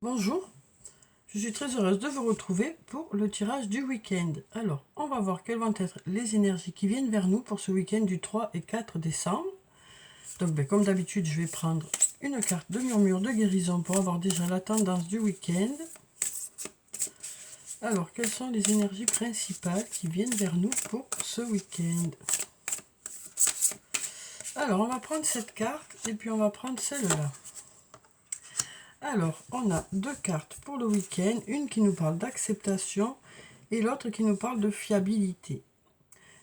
Bonjour, je suis très heureuse de vous retrouver pour le tirage du week-end. Alors, on va voir quelles vont être les énergies qui viennent vers nous pour ce week-end du 3 et 4 décembre. Donc, comme d'habitude, je vais prendre une carte de murmure de guérison pour avoir déjà la tendance du week-end. Alors, quelles sont les énergies principales qui viennent vers nous pour ce week-end? Alors, on va prendre cette carte et puis on va prendre celle-là. Alors, on a deux cartes pour le week-end, une qui nous parle d'acceptation et l'autre qui nous parle de fiabilité.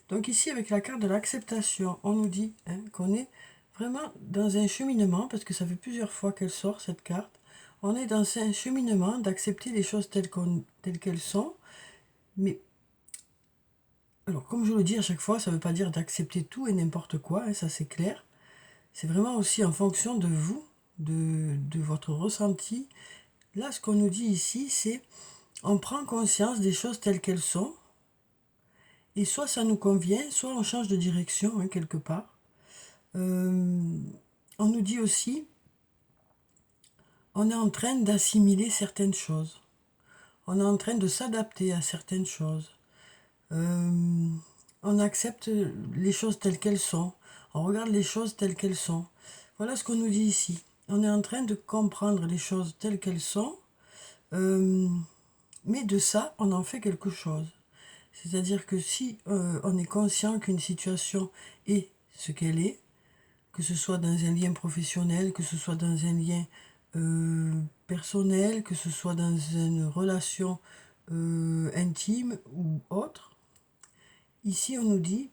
Donc ici, avec la carte de l'acceptation, on nous dit qu'on est vraiment dans un cheminement, parce que ça fait plusieurs fois qu'elle sort, cette carte. On est dans un cheminement d'accepter les choses telles qu'elles sont. Mais, alors comme je le dis à chaque fois, ça ne veut pas dire d'accepter tout et n'importe quoi, ça c'est clair. C'est vraiment aussi en fonction de vous, de votre ressenti. Là, ce qu'on nous dit ici, c'est on prend conscience des choses telles qu'elles sont, et soit ça nous convient, soit on change de direction, quelque part. On nous dit aussi, on est en train d'assimiler certaines choses. On est en train de s'adapter à certaines choses. On accepte les choses telles qu'elles sont. On regarde les choses telles qu'elles sont. Voilà ce qu'on nous dit ici. On est en train de comprendre les choses telles qu'elles sont. Mais de ça, on en fait quelque chose. C'est-à-dire que si on est conscient qu'une situation est ce qu'elle est, que ce soit dans un lien professionnel, que ce soit dans un lien personnel, que ce soit dans une relation intime ou autre, ici on nous dit,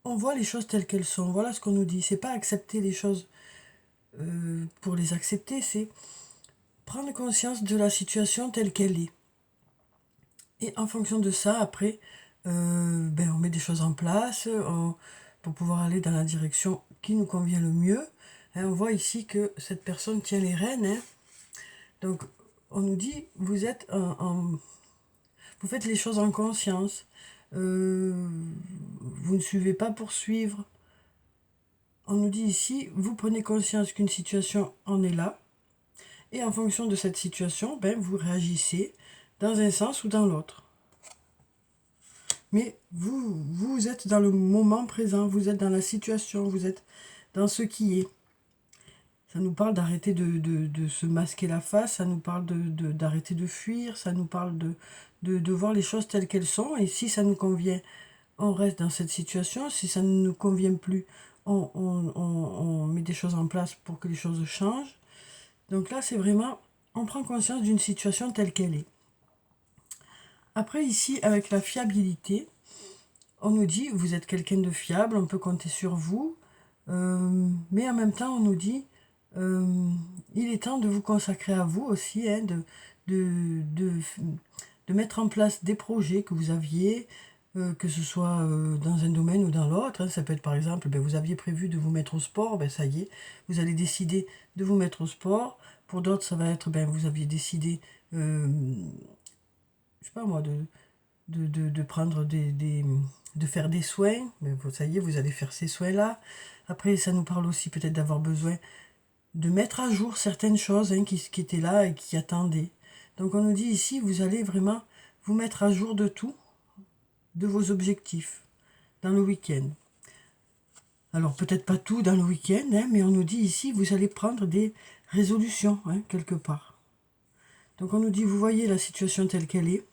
on voit les choses telles qu'elles sont. Voilà ce qu'on nous dit. C'est pas accepter les choses pour les accepter, c'est prendre conscience de la situation telle qu'elle est. Et en fonction de ça, après, on met des choses en place pour pouvoir aller dans la direction qui nous convient le mieux. On voit ici que cette personne tient les rênes. Donc, on nous dit, vous faites les choses en conscience. Vous ne suivez pas pour suivre. On nous dit ici, vous prenez conscience qu'une situation en est là. Et en fonction de cette situation, vous réagissez dans un sens ou dans l'autre. Mais vous êtes dans le moment présent, vous êtes dans la situation, vous êtes dans ce qui est. Ça nous parle d'arrêter de se masquer la face, ça nous parle d'arrêter de fuir, ça nous parle de voir les choses telles qu'elles sont. Et si ça nous convient, on reste dans cette situation. Si ça ne nous convient plus, on met des choses en place pour que les choses changent. Donc là, c'est vraiment, on prend conscience d'une situation telle qu'elle est. Après, ici, avec la fiabilité, on nous dit, vous êtes quelqu'un de fiable, on peut compter sur vous. Mais en même temps, on nous dit, il est temps de vous consacrer à vous aussi, de mettre en place des projets que vous aviez, que ce soit dans un domaine ou dans l'autre. Ça peut être par exemple, vous aviez prévu de vous mettre au sport, ça y est, vous allez décider de vous mettre au sport. Pour d'autres, ça va être, vous aviez décidé, je sais pas moi, de prendre de faire des soins, mais ça y est, vous allez faire ces soins-là. Après, ça nous parle aussi peut-être d'avoir besoin de mettre à jour certaines choses qui étaient là et qui attendaient. Donc on nous dit ici, vous allez vraiment vous mettre à jour de tout, de vos objectifs, dans le week-end. Alors peut-être pas tout dans le week-end, mais on nous dit ici, vous allez prendre des résolutions, quelque part. Donc on nous dit, vous voyez la situation telle qu'elle est,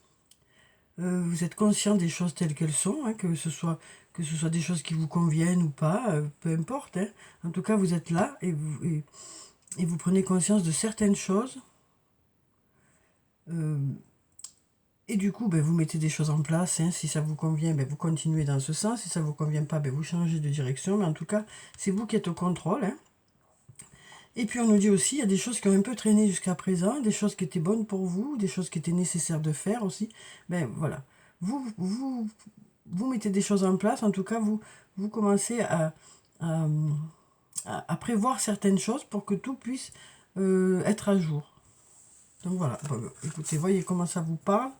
vous êtes conscient des choses telles qu'elles sont, que ce soit des choses qui vous conviennent ou pas, peu importe. En tout cas, vous êtes là et vous prenez conscience de certaines choses. Et du coup, vous mettez des choses en place. Si ça vous convient, vous continuez dans ce sens. Si ça ne vous convient pas, vous changez de direction. Mais en tout cas, c'est vous qui êtes au contrôle. Et puis on nous dit aussi, il y a des choses qui ont un peu traîné jusqu'à présent, des choses qui étaient bonnes pour vous, des choses qui étaient nécessaires de faire aussi. Voilà. Vous mettez des choses en place, en tout cas, vous commencez à prévoir certaines choses pour que tout puisse être à jour. Donc voilà, écoutez, voyez comment ça vous parle.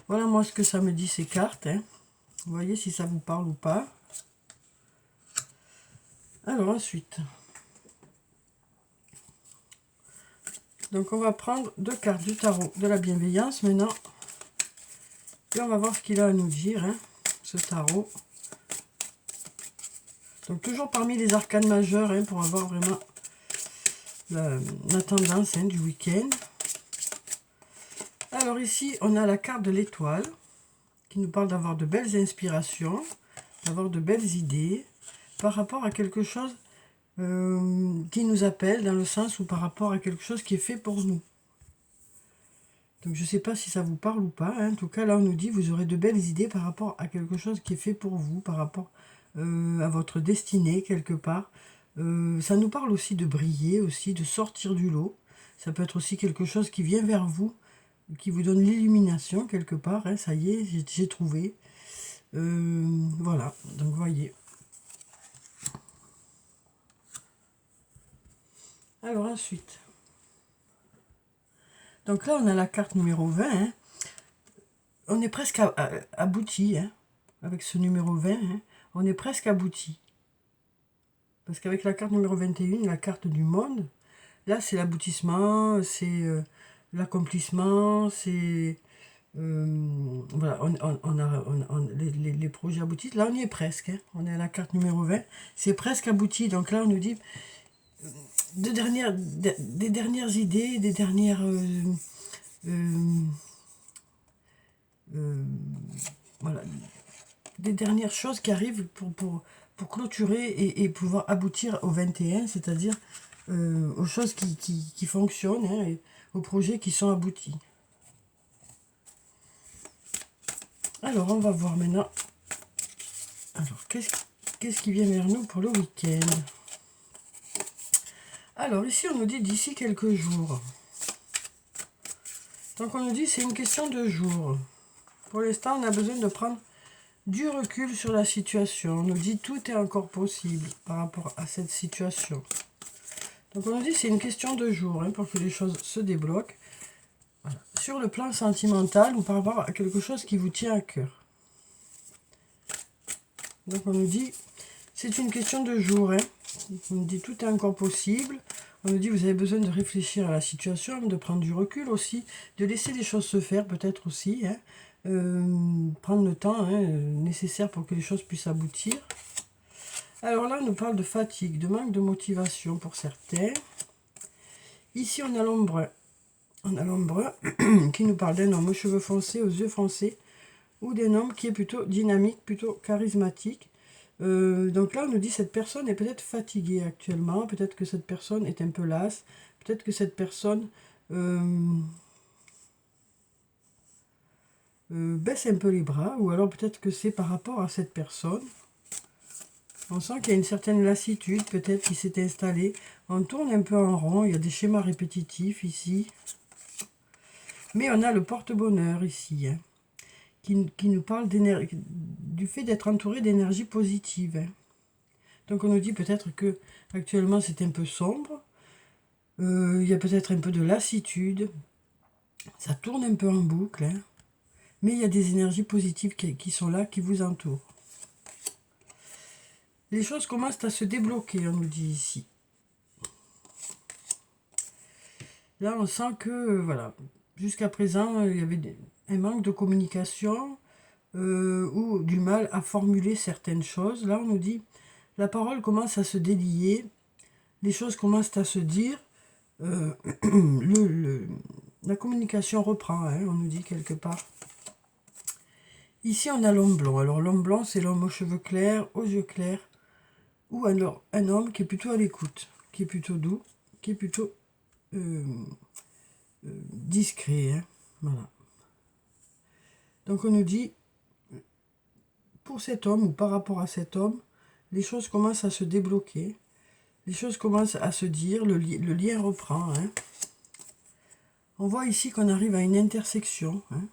Voilà moi ce que ça me dit ces cartes. Vous voyez si ça vous parle ou pas. Alors ensuite, Donc on va prendre 2 cartes du tarot de la bienveillance maintenant. Et on va voir ce qu'il a à nous dire, hein, ce tarot. Donc toujours parmi les arcanes majeures, hein, pour avoir vraiment la tendance, hein, du week-end. Alors ici, on a la carte de l'étoile, qui nous parle d'avoir de belles inspirations, d'avoir de belles idées, par rapport à quelque chose qui nous appelle, dans le sens où par rapport à quelque chose qui est fait pour nous. Donc je ne sais pas si ça vous parle ou pas, hein. En tout cas là on nous dit vous aurez de belles idées par rapport à quelque chose qui est fait pour vous, par rapport à votre destinée quelque part. Ça nous parle aussi de briller, aussi de sortir du lot. Ça peut être aussi quelque chose qui vient vers vous, qui vous donne l'illumination quelque part, hein. Ça y est, j'ai trouvé. Voilà, donc voyez. Alors ensuite, donc là on a la carte numéro 20, hein. On est presque abouti, hein, avec ce numéro 20, hein. On est presque abouti. Parce qu'avec la carte numéro 21, la carte du monde, là c'est l'aboutissement, c'est l'accomplissement, c'est... voilà, les projets aboutissent. Là on y est presque, hein. On est à la carte numéro 20, c'est presque abouti. Donc là on nous dit des dernières idées, des dernières... voilà, des dernières choses qui arrivent pour clôturer et pouvoir aboutir au 21, c'est-à-dire aux choses qui fonctionnent, hein, et aux projets qui sont aboutis. Alors, on va voir maintenant. Alors, qu'est-ce qui vient vers nous pour le week-end? Alors, ici, on nous dit d'ici quelques jours. Donc, on nous dit c'est une question de jours. Pour l'instant, on a besoin de prendre du recul sur la situation. On nous dit tout est encore possible par rapport à cette situation. Donc, on nous dit c'est une question de jours, hein, pour que les choses se débloquent. Voilà. Sur le plan sentimental ou par rapport à quelque chose qui vous tient à cœur. Donc, on nous dit c'est une question de jours. Hein. On nous dit tout est encore possible. On nous dit vous avez besoin de réfléchir à la situation, de prendre du recul aussi, de laisser les choses se faire peut-être aussi, hein. Prendre le temps, hein, nécessaire pour que les choses puissent aboutir. Alors là, on nous parle de fatigue, de manque de motivation pour certains. Ici, on a l'ombre. On a l'ombre qui nous parle d'un homme aux cheveux foncés, aux yeux foncés, ou d'un homme qui est plutôt dynamique, plutôt charismatique. Donc là, on nous dit cette personne est peut-être fatiguée actuellement, peut-être que cette personne est un peu lasse, peut-être que cette personne baisse un peu les bras, ou alors peut-être que c'est par rapport à cette personne. On sent qu'il y a une certaine lassitude, peut-être, qui s'est installée. On tourne un peu en rond, il y a des schémas répétitifs ici. Mais on a le porte-bonheur ici, hein, qui nous parle du fait d'être entouré d'énergie positive. Hein. Donc on nous dit peut-être que actuellement c'est un peu sombre, il y a peut-être un peu de lassitude, ça tourne un peu en boucle, hein, mais il y a des énergies positives qui sont là, qui vous entourent. Les choses commencent à se débloquer, on nous dit ici. Là on sent que, voilà, jusqu'à présent il y avait un manque de communication, ou du mal à formuler certaines choses. Là on nous dit la parole commence à se délier, les choses commencent à se dire, la communication reprend, hein, on nous dit quelque part. Ici on a l'homme blond. Alors l'homme blond c'est l'homme aux cheveux clairs, aux yeux clairs, ou alors un homme qui est plutôt à l'écoute, qui est plutôt doux, qui est plutôt discret, hein, voilà. Donc on nous dit pour cet homme ou par rapport à cet homme, les choses commencent à se débloquer, les choses commencent à se dire, le lien reprend. Hein. On voit ici qu'on arrive à une intersection, hein,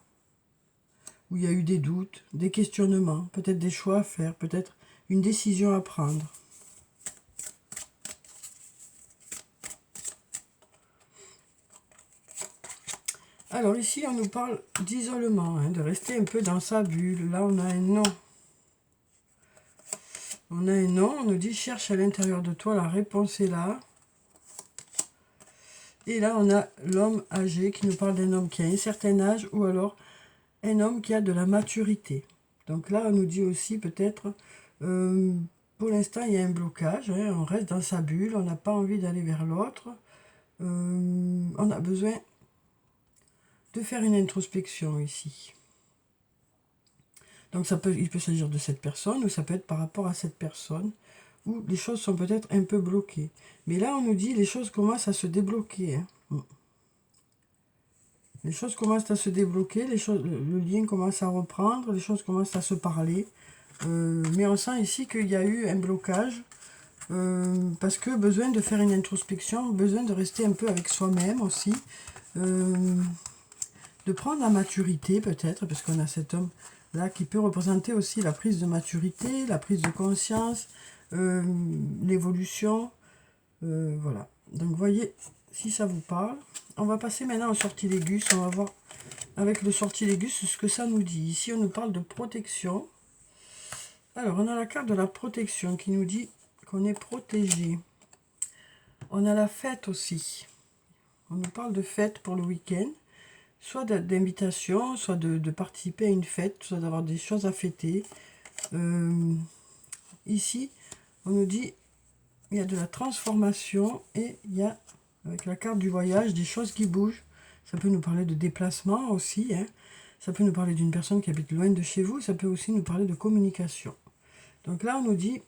où il y a eu des doutes, des questionnements, peut-être des choix à faire, peut-être une décision à prendre. Alors ici, on nous parle d'isolement, hein, de rester un peu dans sa bulle. Là, on a un non. On a un non, on nous dit cherche à l'intérieur de toi, la réponse est là. Et là, on a l'homme âgé qui nous parle d'un homme qui a un certain âge ou alors un homme qui a de la maturité. Donc là, on nous dit aussi peut-être, pour l'instant, il y a un blocage, hein, on reste dans sa bulle, on n'a pas envie d'aller vers l'autre. On a besoin de faire une introspection ici. Donc il peut s'agir de cette personne ou ça peut être par rapport à cette personne où les choses sont peut-être un peu bloquées. Mais là, on nous dit les choses commencent à se débloquer. Hein. Les choses commencent à se débloquer, le lien commence à reprendre, les choses commencent à se parler. Mais on sent ici qu'il y a eu un blocage parce que besoin de faire une introspection, besoin de rester un peu avec soi-même aussi. De prendre la maturité peut-être, parce qu'on a cet homme là qui peut représenter aussi la prise de maturité, la prise de conscience, l'évolution, voilà. Donc voyez si ça vous parle. On va passer maintenant au sortilègus, on va voir avec le sortilègus ce que ça nous dit. Ici on nous parle de protection. Alors on a la carte de la protection qui nous dit qu'on est protégé. On a la fête aussi. On nous parle de fête pour le week-end. Soit d'invitation, soit de participer à une fête, soit d'avoir des choses à fêter. Ici, on nous dit il y a de la transformation et il y a, avec la carte du voyage, des choses qui bougent. Ça peut nous parler de déplacement aussi. Hein. Ça peut nous parler d'une personne qui habite loin de chez vous. Ça peut aussi nous parler de communication. Donc là, on nous dit,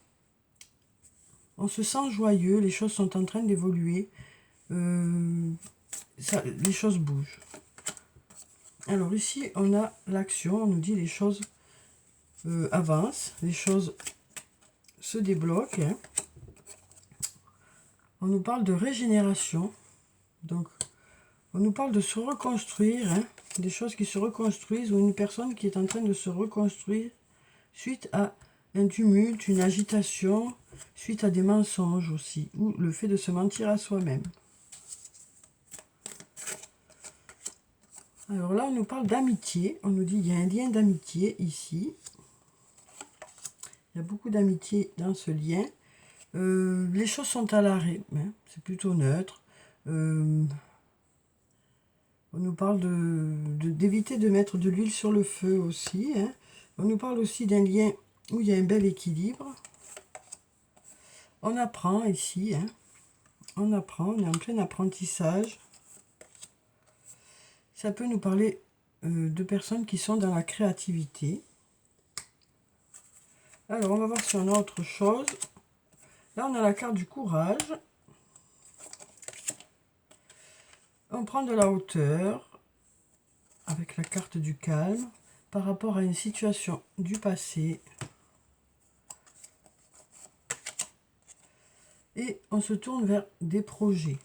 on se sent joyeux, les choses sont en train d'évoluer. Les choses bougent. Alors ici, on a l'action, on nous dit les choses avancent, les choses se débloquent. Hein. On nous parle de régénération, donc on nous parle de se reconstruire, hein, des choses qui se reconstruisent, ou une personne qui est en train de se reconstruire suite à un tumulte, une agitation, suite à des mensonges aussi, ou le fait de se mentir à soi-même. Alors là, on nous parle d'amitié. On nous dit qu'il y a un lien d'amitié ici. Il y a beaucoup d'amitié dans ce lien. Les choses sont à l'arrêt. Hein, c'est plutôt neutre. On nous parle d'éviter de mettre de l'huile sur le feu aussi. Hein. On nous parle aussi d'un lien où il y a un bel équilibre. On apprend ici. Hein. On apprend. On est en plein apprentissage. Ça peut nous parler de personnes qui sont dans la créativité. Alors, on va voir si on a autre chose. Là, on a la carte du courage. On prend de la hauteur avec la carte du calme par rapport à une situation du passé. Et on se tourne vers des projets.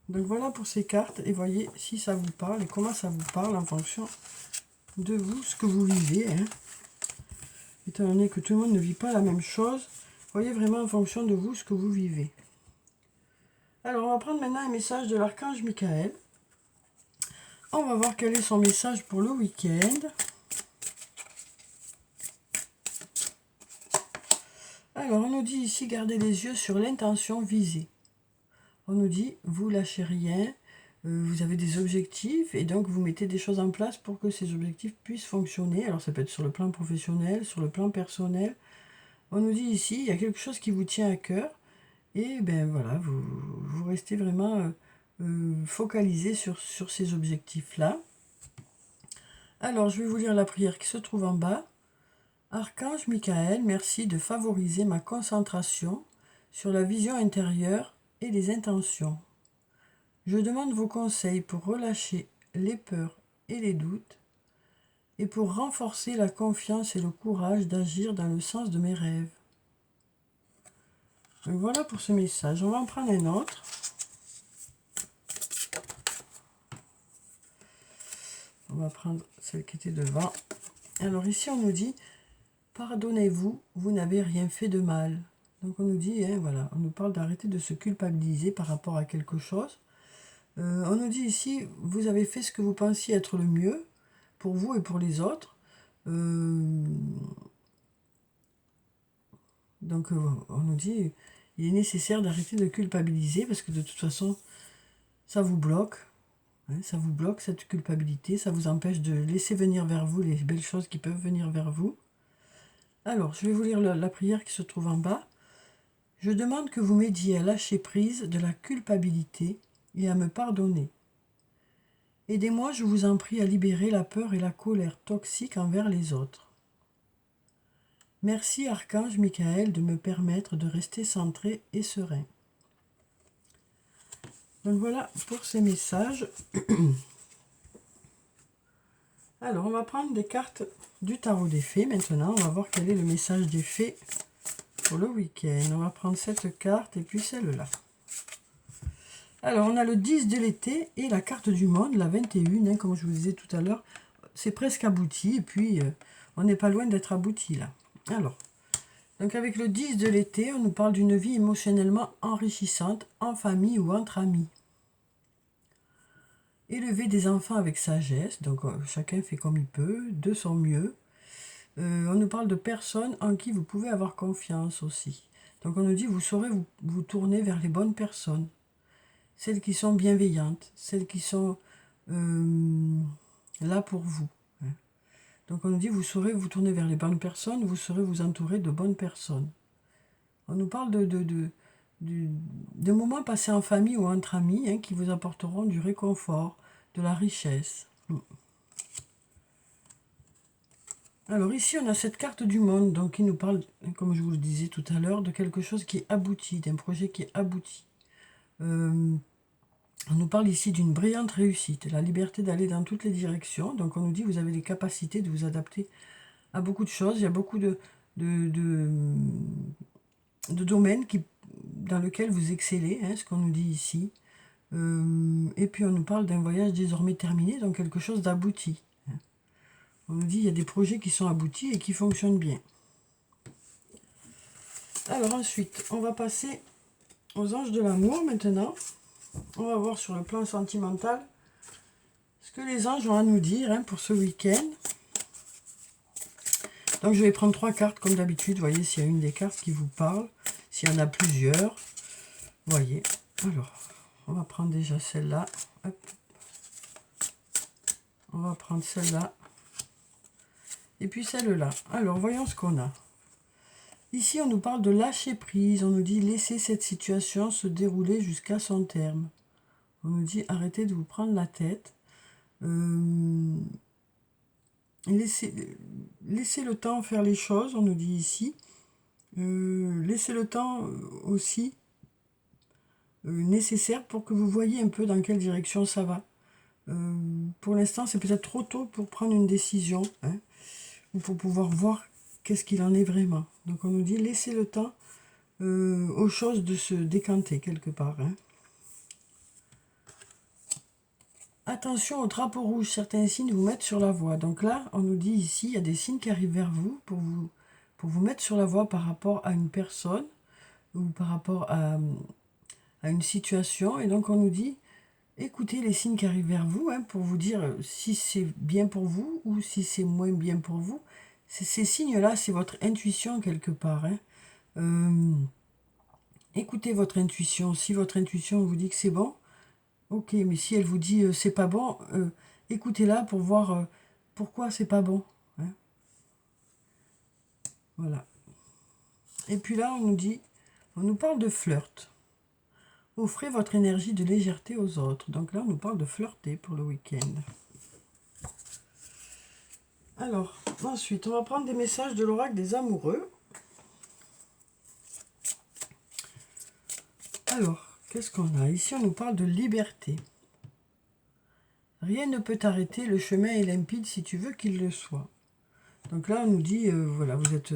Donc voilà pour ces cartes et voyez si ça vous parle et comment ça vous parle en fonction de vous, ce que vous vivez. Hein. Étant donné que tout le monde ne vit pas la même chose, voyez vraiment en fonction de vous ce que vous vivez. Alors on va prendre maintenant un message de l'archange Michael. On va voir quel est son message pour le week-end. Alors on nous dit ici, gardez les yeux sur l'intention visée. On nous dit, vous lâchez rien, vous avez des objectifs et donc vous mettez des choses en place pour que ces objectifs puissent fonctionner. Alors ça peut être sur le plan professionnel, sur le plan personnel. On nous dit ici, il y a quelque chose qui vous tient à cœur et ben voilà, vous restez vraiment focalisé sur ces objectifs-là. Alors je vais vous lire la prière qui se trouve en bas. Archange Michael, merci de favoriser ma concentration sur la vision intérieure et les intentions. Je demande vos conseils pour relâcher les peurs et les doutes et pour renforcer la confiance et le courage d'agir dans le sens de mes rêves. Donc voilà pour ce message. On va en prendre un autre. On va prendre celle qui était devant. Alors ici on nous dit, pardonnez-vous, vous n'avez rien fait de mal. Donc on nous dit, hein, voilà, on nous parle d'arrêter de se culpabiliser par rapport à quelque chose. On nous dit ici, vous avez fait ce que vous pensiez être le mieux pour vous et pour les autres. Donc on nous dit, il est nécessaire d'arrêter de culpabiliser parce que de toute façon, ça vous bloque. Hein, ça vous bloque cette culpabilité, ça vous empêche de laisser venir vers vous les belles choses qui peuvent venir vers vous. Alors, je vais vous lire la prière qui se trouve en bas. Je demande que vous m'aidiez à lâcher prise de la culpabilité et à me pardonner. Aidez-moi, je vous en prie, à libérer la peur et la colère toxiques envers les autres. Merci, Archange Michael, de me permettre de rester centré et serein. Donc voilà pour ces messages. Alors, on va prendre des cartes du tarot des fées maintenant. On va voir quel est le message des fées pour le week-end. On va prendre cette carte et puis celle-là. Alors, on a le 10 de l'été et la carte du monde, la 21, hein, comme je vous disais tout à l'heure. C'est presque abouti et puis on n'est pas loin d'être abouti là. Alors, donc avec le 10 de l'été, on nous parle d'une vie émotionnellement enrichissante en famille ou entre amis. Élever des enfants avec sagesse, donc chacun fait comme il peut, de son mieux. On nous parle de personnes en qui vous pouvez avoir confiance aussi. Donc on nous dit, vous saurez vous tourner vers les bonnes personnes. Celles qui sont bienveillantes, celles qui sont là pour vous. Hein. Donc on nous dit, vous saurez vous tourner vers les bonnes personnes, vous saurez vous entourer de bonnes personnes. On nous parle de moments passés en famille ou entre amis hein, qui vous apporteront du réconfort, de la richesse. Alors ici, on a cette carte du monde, donc qui nous parle, comme je vous le disais tout à l'heure, de quelque chose qui est abouti, d'un projet qui est abouti. On nous parle ici d'une brillante réussite, la liberté d'aller dans toutes les directions. Donc on nous dit, vous avez les capacités de vous adapter à beaucoup de choses. Il y a beaucoup de domaines dans lesquels vous excellez, hein, ce qu'on nous dit ici. Et puis on nous parle d'un voyage désormais terminé, donc quelque chose d'abouti. On nous dit, il y a des projets qui sont aboutis et qui fonctionnent bien. Alors ensuite, on va passer aux anges de l'amour maintenant. On va voir sur le plan sentimental ce que les anges ont à nous dire hein, pour ce week-end. Donc je vais prendre 3 cartes comme d'habitude. Voyez s'il y a une des cartes qui vous parle. S'il y en a plusieurs. Voyez. Alors, on va prendre déjà celle-là. On va prendre celle-là. Et puis celle-là. Alors, voyons ce qu'on a. Ici, on nous parle de lâcher prise. On nous dit laisser cette situation se dérouler jusqu'à son terme. On nous dit arrêtez de vous prendre la tête. Laissez le temps faire les choses, on nous dit ici. Laissez le temps aussi nécessaire pour que vous voyez un peu dans quelle direction ça va. Pour l'instant, c'est peut-être trop tôt pour prendre une décision, hein, ou pour pouvoir voir qu'est-ce qu'il en est vraiment. Donc on nous dit laissez le temps aux choses de se décanter quelque part. Hein. Attention au drapeau rouge, certains signes vous mettent sur la voie. Donc là, on nous dit ici, il y a des signes qui arrivent vers vous pour vous mettre sur la voie par rapport à une personne ou par rapport à une situation. Et donc on nous dit, écoutez les signes qui arrivent vers vous hein, pour vous dire si c'est bien pour vous ou si c'est moins bien pour vous. Ces signes-là, c'est votre intuition quelque part. Hein. Écoutez votre intuition. Si votre intuition vous dit que c'est bon, ok, mais si elle vous dit c'est pas bon, écoutez-la pour voir pourquoi c'est pas bon. Hein. Voilà. Et puis là, on nous parle de flirt. Offrez votre énergie de légèreté aux autres. Donc là, on nous parle de flirter pour le week-end. Alors, ensuite, on va prendre des messages de l'oracle des amoureux. Alors, qu'est-ce qu'on a? Ici, on nous parle de liberté. Rien ne peut t'arrêter, le chemin est limpide si tu veux qu'il le soit. Donc là, on nous dit, voilà, vous êtes...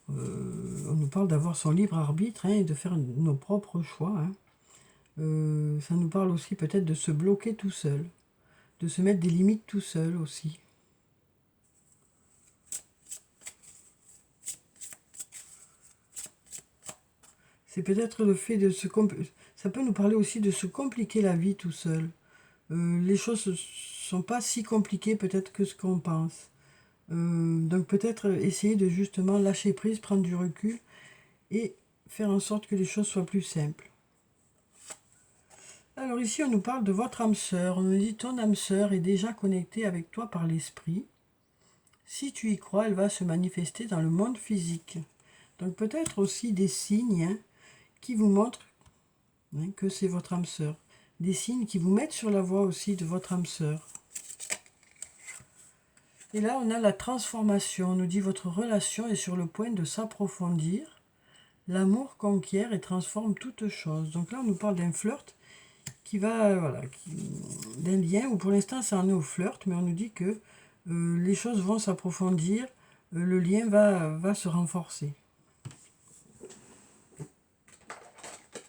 on nous parle d'avoir son libre arbitre hein, et de faire nos propres choix. Hein. Ça nous parle aussi peut-être de se bloquer tout seul, de se mettre des limites tout seul aussi. C'est peut-être le fait de se... Ça peut nous parler aussi de se compliquer la vie tout seul. Les choses ne sont pas si compliquées peut-être que ce qu'on pense. Donc peut-être essayer de justement lâcher prise, prendre du recul et faire en sorte que les choses soient plus simples. Alors ici, on nous parle de votre âme sœur. On nous dit, ton âme sœur est déjà connectée avec toi par l'esprit. Si tu y crois, elle va se manifester dans le monde physique. Donc peut-être aussi des signes, hein, qui vous montrent, hein, que c'est votre âme sœur. Des signes qui vous mettent sur la voie aussi de votre âme sœur. Et là, on a la transformation. On nous dit, votre relation est sur le point de s'approfondir. L'amour conquiert et transforme toute chose. Donc là, on nous parle d'un flirt qui va, voilà, d'un lien où pour l'instant, ça en est au flirt, mais on nous dit que les choses vont s'approfondir, le lien va se renforcer.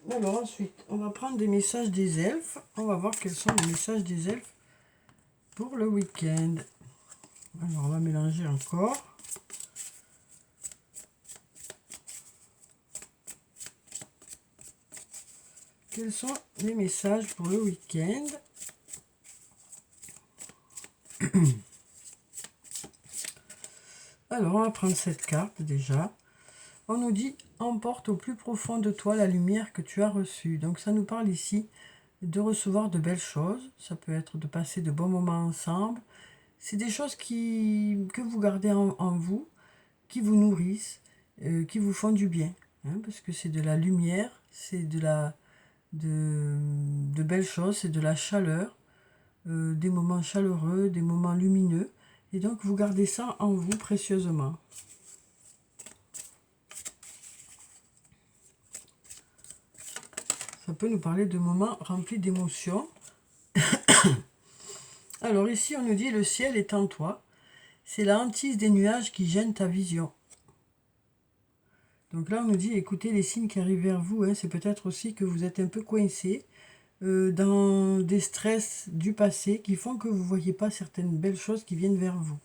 Alors ensuite, on va prendre des messages des elfes. On va voir quels sont les messages des elfes pour le week-end. Alors, on va mélanger encore. Quels sont les messages pour le week-end? Alors, on va prendre cette carte déjà. On nous dit, emporte au plus profond de toi la lumière que tu as reçue. Donc, ça nous parle ici de recevoir de belles choses. Ça peut être de passer de bons moments ensemble. C'est des choses que vous gardez en vous, qui vous nourrissent, qui vous font du bien. Hein, parce que c'est de la lumière, c'est de belles choses, c'est de la chaleur, des moments chaleureux, des moments lumineux. Et donc, vous gardez ça en vous précieusement. Ça peut nous parler de moments remplis d'émotions. Alors ici, on nous dit, le ciel est en toi. C'est la hantise des nuages qui gêne ta vision. Donc là, on nous dit, écoutez les signes qui arrivent vers vous. Hein, c'est peut-être aussi que vous êtes un peu coincé dans des stress du passé qui font que vous ne voyez pas certaines belles choses qui viennent vers vous.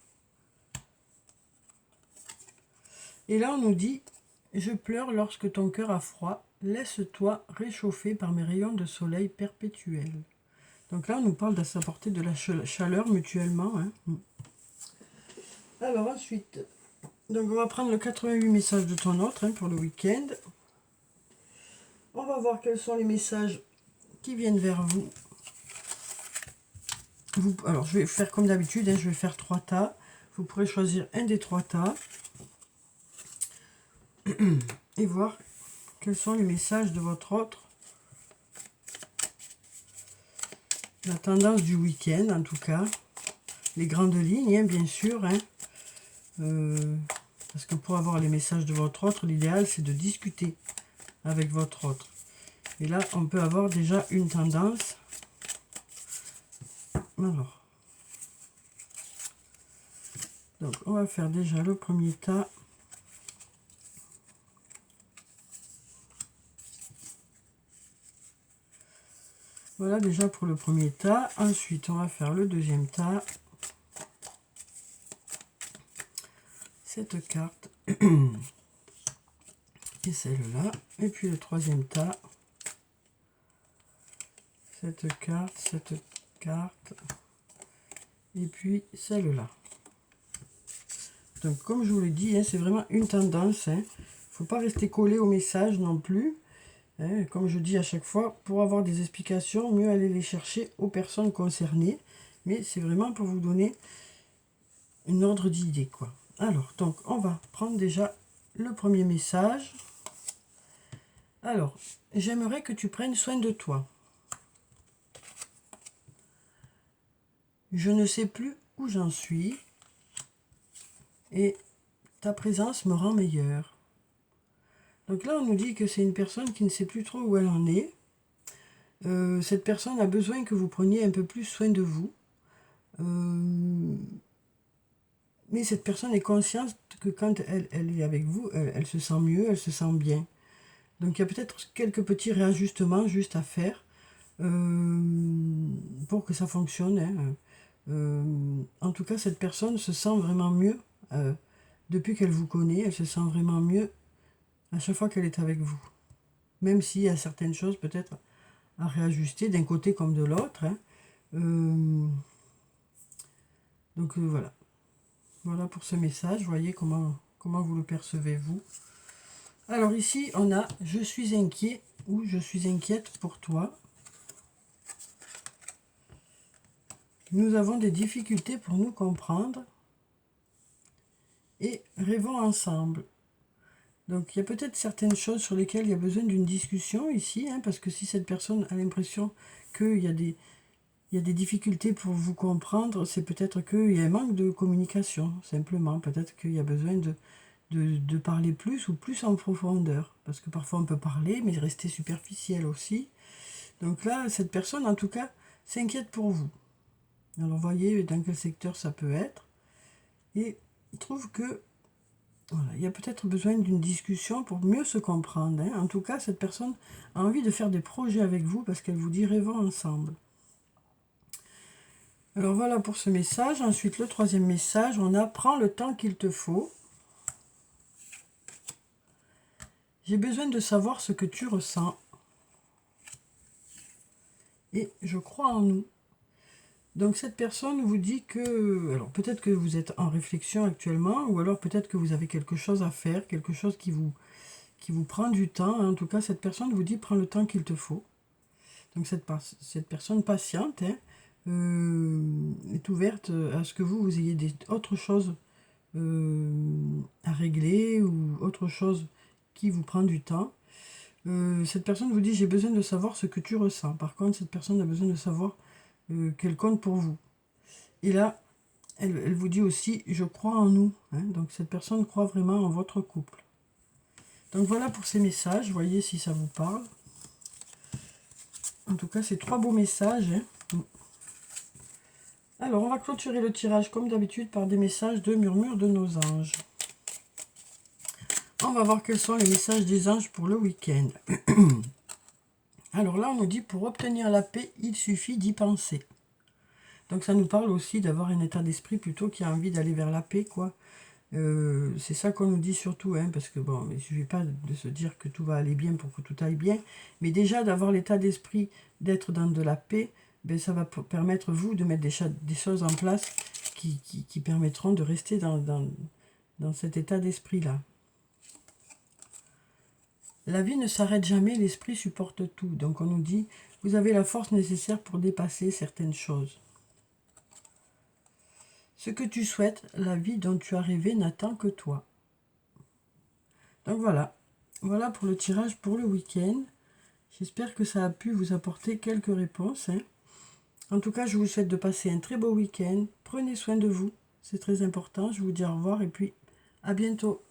Et là, on nous dit, je pleure lorsque ton cœur a froid. Laisse-toi réchauffer par mes rayons de soleil perpétuels. Donc là, on nous parle de s'apporter de la chaleur mutuellement. Hein. Alors ensuite, donc on va prendre le 88 messages de ton autre, hein, pour le week-end. On va voir quels sont les messages qui viennent vers vous. Alors je vais faire comme d'habitude, hein, je vais faire 3 tas. Vous pourrez choisir un des 3 tas. Et voir quels sont les messages de votre autre. La tendance du week-end en tout cas. Les grandes lignes, hein, bien sûr. Hein. Parce que pour avoir les messages de votre autre, l'idéal c'est de discuter avec votre autre. Et là, on peut avoir déjà une tendance. Alors. Donc, on va faire déjà le premier tas. Voilà déjà pour le premier tas. Ensuite, on va faire le deuxième tas. Cette carte. Et celle-là. Et puis le troisième tas. Cette carte. Et puis celle-là. Donc comme je vous l'ai dit, hein, c'est vraiment une tendance. Il ne faut pas rester collé au message non plus. Hein, comme je dis à chaque fois, pour avoir des explications, mieux aller les chercher aux personnes concernées. Mais c'est vraiment pour vous donner un ordre d'idée, quoi. Alors, donc, on va prendre déjà le premier message. Alors, j'aimerais que tu prennes soin de toi. Je ne sais plus où j'en suis. Et ta présence me rend meilleure. Donc là, on nous dit que c'est une personne qui ne sait plus trop où elle en est. Cette personne a besoin que vous preniez un peu plus soin de vous. Mais cette personne est consciente que quand elle est avec vous, elle se sent mieux, elle se sent bien. Donc il y a peut-être quelques petits réajustements juste à faire pour que ça fonctionne. Hein. En tout cas, cette personne se sent vraiment mieux depuis qu'elle vous connaît. Elle se sent vraiment mieux à chaque fois qu'elle est avec vous. Même s'il y a certaines choses peut-être à réajuster d'un côté comme de l'autre. Hein. Donc voilà. Voilà pour ce message. Voyez comment vous le percevez vous. Alors ici, on a « Je suis inquiet » ou « Je suis inquiète pour toi ». Nous avons des difficultés pour nous comprendre et rêvons ensemble. Donc il y a peut-être certaines choses sur lesquelles il y a besoin d'une discussion ici, hein, parce que si cette personne a l'impression qu'il y a des difficultés pour vous comprendre, c'est peut-être qu'il y a un manque de communication, simplement. Peut-être qu'il y a besoin de parler plus ou plus en profondeur. Parce que parfois on peut parler, mais rester superficiel aussi. Donc là, cette personne, en tout cas, s'inquiète pour vous. Alors voyez dans quel secteur ça peut être. Et il trouve que voilà, il y a peut-être besoin d'une discussion pour mieux se comprendre. Hein. En tout cas, cette personne a envie de faire des projets avec vous parce qu'elle vous dit rêvons ensemble. Alors voilà pour ce message. Ensuite, le troisième message, on a prends le temps qu'il te faut. J'ai besoin de savoir ce que tu ressens. Et je crois en nous. Donc cette personne vous dit que, alors peut-être que vous êtes en réflexion actuellement, ou alors peut-être que vous avez quelque chose à faire, quelque chose qui vous prend du temps. En tout cas, cette personne vous dit prends le temps qu'il te faut. Donc cette personne patiente est ouverte à ce que vous ayez autre chose à régler ou autre chose qui vous prend du temps. Cette personne vous dit j'ai besoin de savoir ce que tu ressens. Par contre, cette personne a besoin de savoir qu'elle compte pour vous. Et là, elle vous dit aussi je crois en nous. Hein. Donc cette personne croit vraiment en votre couple. Donc voilà pour ces messages. Voyez si ça vous parle. En tout cas, c'est 3 beaux messages. Hein. Alors, on va clôturer le tirage comme d'habitude par des messages de murmure de nos anges. On va voir quels sont les messages des anges pour le week-end. Alors là, on nous dit pour obtenir la paix, il suffit d'y penser. Donc ça nous parle aussi d'avoir un état d'esprit plutôt qui a envie d'aller vers la paix, quoi. C'est ça qu'on nous dit surtout, hein, parce que bon, il ne suffit pas de se dire que tout va aller bien pour que tout aille bien, mais déjà d'avoir l'état d'esprit d'être dans de la paix, ben, ça va permettre vous de mettre des choses en place qui permettront de rester dans cet état d'esprit-là. La vie ne s'arrête jamais, l'esprit supporte tout. Donc on nous dit, vous avez la force nécessaire pour dépasser certaines choses. Ce que tu souhaites, la vie dont tu as rêvé n'attend que toi. Donc voilà. Voilà pour le tirage pour le week-end. J'espère que ça a pu vous apporter quelques réponses. Hein. En tout cas, je vous souhaite de passer un très beau week-end. Prenez soin de vous. C'est très important. Je vous dis au revoir et puis à bientôt.